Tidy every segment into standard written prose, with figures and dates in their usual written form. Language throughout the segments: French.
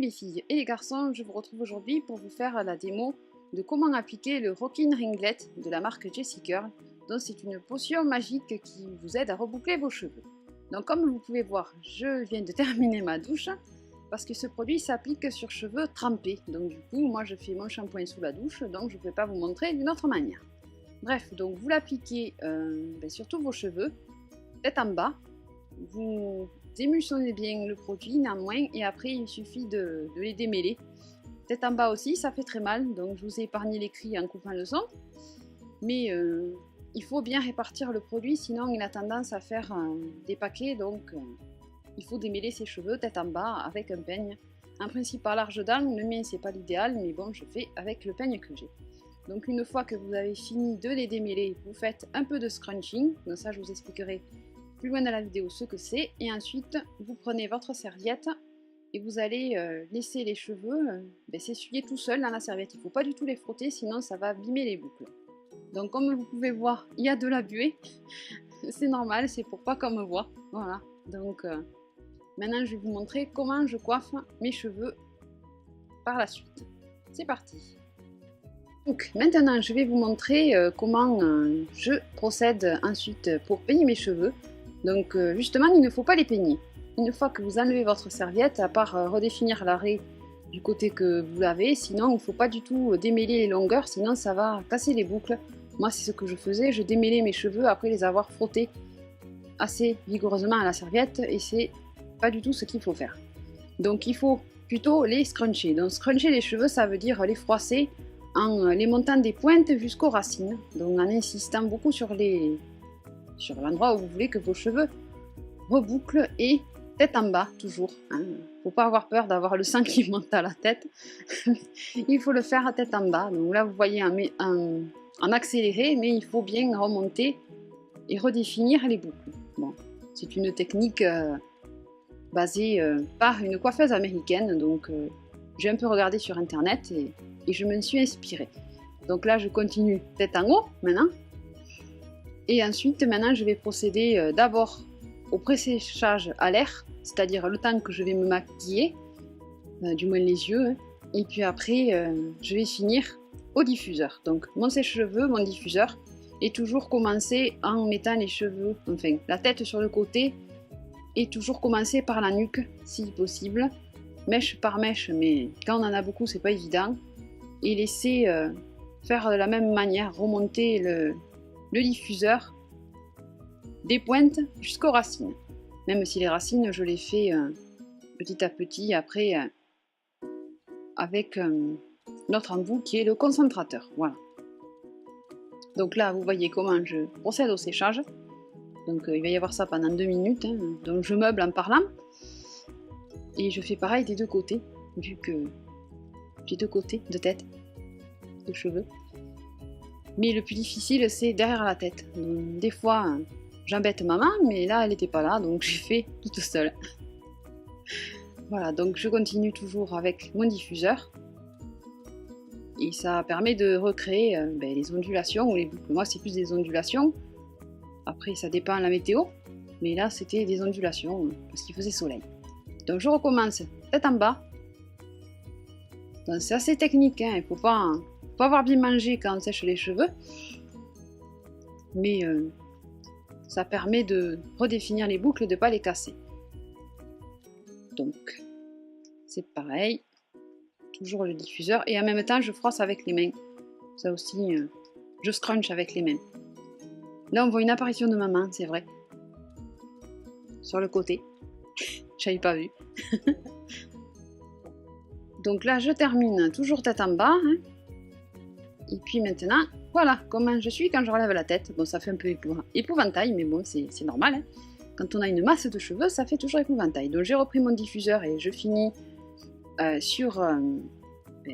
les filles et les garçons, je vous retrouve aujourd'hui pour vous faire la démo de comment appliquer le Rockin Ringlet de la marque Jessie Curl. Donc c'est une potion magique qui vous aide à reboucler vos cheveux. Donc comme vous pouvez voir, je viens de terminer ma douche parce que ce produit s'applique sur cheveux trempés. Donc du coup, moi je fais mon shampoing sous la douche, donc je ne peux pas vous montrer d'une autre manière. Bref, donc vous l'appliquez sur tous vos cheveux, tête en bas, vous émulsionnez bien le produit néanmoins et après il suffit de les démêler. Tête en bas aussi, ça fait très mal, donc je vous ai épargné les cris en coupant le son. Mais il faut bien répartir le produit, sinon il a tendance à faire des paquets, donc il faut démêler ses cheveux tête en bas avec un peigne. En principe à large dents, le mien c'est pas l'idéal, mais bon je fais avec le peigne que j'ai. Donc une fois que vous avez fini de les démêler, vous faites un peu de scrunching, donc ça je vous expliquerai plus loin dans la vidéo ce que c'est, et ensuite vous prenez votre serviette et vous allez laisser les cheveux s'essuyer tout seul dans la serviette. Il ne faut pas du tout les frotter, sinon ça va abîmer les boucles. Donc comme vous pouvez voir, il y a de la buée, c'est normal, c'est pour pas qu'on me voit. Voilà, donc maintenant je vais vous montrer comment je coiffe mes cheveux par la suite. C'est parti. Donc maintenant je vais vous montrer comment je procède ensuite pour peigner mes cheveux. Donc justement il ne faut pas les peigner. Une fois que vous enlevez votre serviette, à part redéfinir l'arrêt du côté que vous avez, sinon il ne faut pas du tout démêler les longueurs, sinon ça va casser les boucles. Moi c'est ce que je faisais, je démêlais mes cheveux après les avoir frottés assez vigoureusement à la serviette et c'est pas du tout ce qu'il faut faire. Donc il faut plutôt les scruncher. Donc scruncher les cheveux, ça veut dire les froisser en les montant des pointes jusqu'aux racines. Donc en insistant beaucoup sur l'endroit où vous voulez que vos cheveux rebouclent et tête en bas toujours. Faut pas avoir peur d'avoir le sang qui monte à la tête. Il faut le faire à tête en bas. Donc là vous voyez en accéléré, mais il faut bien remonter et redéfinir les boucles. Bon, c'est une technique basée par une coiffeuse américaine, donc j'ai un peu regardé sur internet et je me suis inspirée. Donc là je continue tête en haut maintenant. Et ensuite maintenant je vais procéder d'abord au pré-séchage à l'air, c'est-à-dire le temps que je vais me maquiller, du moins les yeux, et puis après je vais finir au diffuseur. Donc mon sèche-cheveux, mon diffuseur, et toujours commencer en mettant les cheveux, enfin la tête sur le côté, et toujours commencer par la nuque si possible, mèche par mèche, mais quand on en a beaucoup c'est pas évident, et laisser faire de la même manière, remonter le diffuseur des pointes jusqu'aux racines. Même si les racines je les fais petit à petit après avec notre embout qui est le concentrateur. Voilà. Donc là vous voyez comment je procède au séchage. Donc il va y avoir ça pendant 2 minutes. Donc je meuble en parlant. Et je fais pareil des deux côtés, vu que j'ai 2 côtés de tête, de cheveux. Mais le plus difficile c'est derrière la tête. Donc, des fois j'embête maman, mais là elle n'était pas là, donc j'ai fait toute seule. Voilà, donc je continue toujours avec mon diffuseur. Et ça permet de recréer les ondulations ou les boucles. Moi c'est plus des ondulations. Après ça dépend de la météo, mais là c'était des ondulations parce qu'il faisait soleil. Donc je recommence tête en bas. Donc c'est assez technique, il ne faut pas avoir bien mangé quand on sèche les cheveux. Mais ça permet de redéfinir les boucles et de ne pas les casser. Donc c'est pareil. Toujours le diffuseur et en même temps je froisse avec les mains. Ça aussi, je scrunch avec les mains. Là on voit une apparition de maman, c'est vrai. Sur le côté. J'avais pas vu. Donc là je termine toujours tête en bas. Et puis maintenant, voilà comment je suis quand je relève la tête. Bon ça fait un peu épouvantail, mais bon c'est normal. Quand on a une masse de cheveux, ça fait toujours épouvantail. Donc j'ai repris mon diffuseur et je finis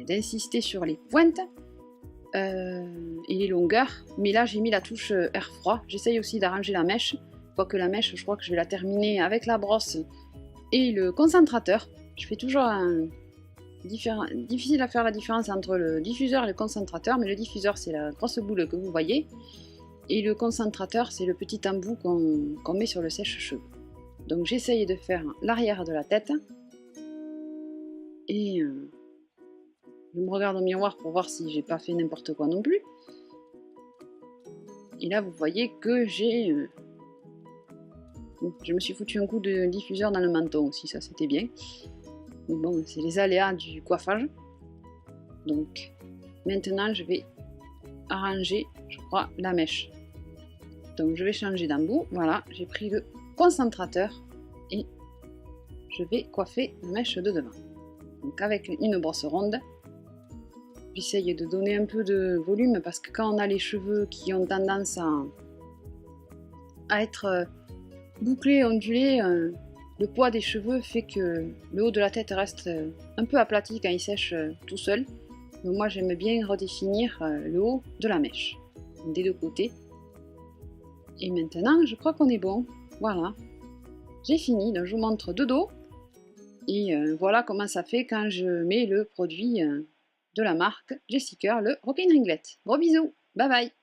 d'insister sur les pointes et les longueurs, mais là j'ai mis la touche air froid. J'essaye aussi d'arranger la mèche, quoique la mèche je crois que je vais la terminer avec la brosse et le concentrateur. Je fais toujours difficile à faire la différence entre le diffuseur et le concentrateur, mais le diffuseur c'est la grosse boule que vous voyez et le concentrateur c'est le petit embout qu'on met sur le sèche-cheveux. Donc j'essaye de faire l'arrière de la tête Et je me regarde au miroir pour voir si j'ai pas fait n'importe quoi non plus. Et là, vous voyez que je me suis foutu un coup de diffuseur dans le menton aussi, ça c'était bien. Mais bon, c'est les aléas du coiffage. Donc, maintenant, je vais arranger, je crois, la mèche. Donc, je vais changer d'embout. Voilà, j'ai pris le concentrateur et je vais coiffer la mèche de devant. Donc, avec une brosse ronde, j'essaye de donner un peu de volume parce que quand on a les cheveux qui ont tendance à être bouclés, ondulés, le poids des cheveux fait que le haut de la tête reste un peu aplati quand il sèche tout seul. Donc moi j'aime bien redéfinir le haut de la mèche, des deux côtés. Et maintenant je crois qu'on est bon. Voilà, j'ai fini, donc je vous montre de dos. Et voilà comment ça fait quand je mets le produit de la marque Jessie Curl, le Rockin' Ringlet. Gros bisous, bye bye.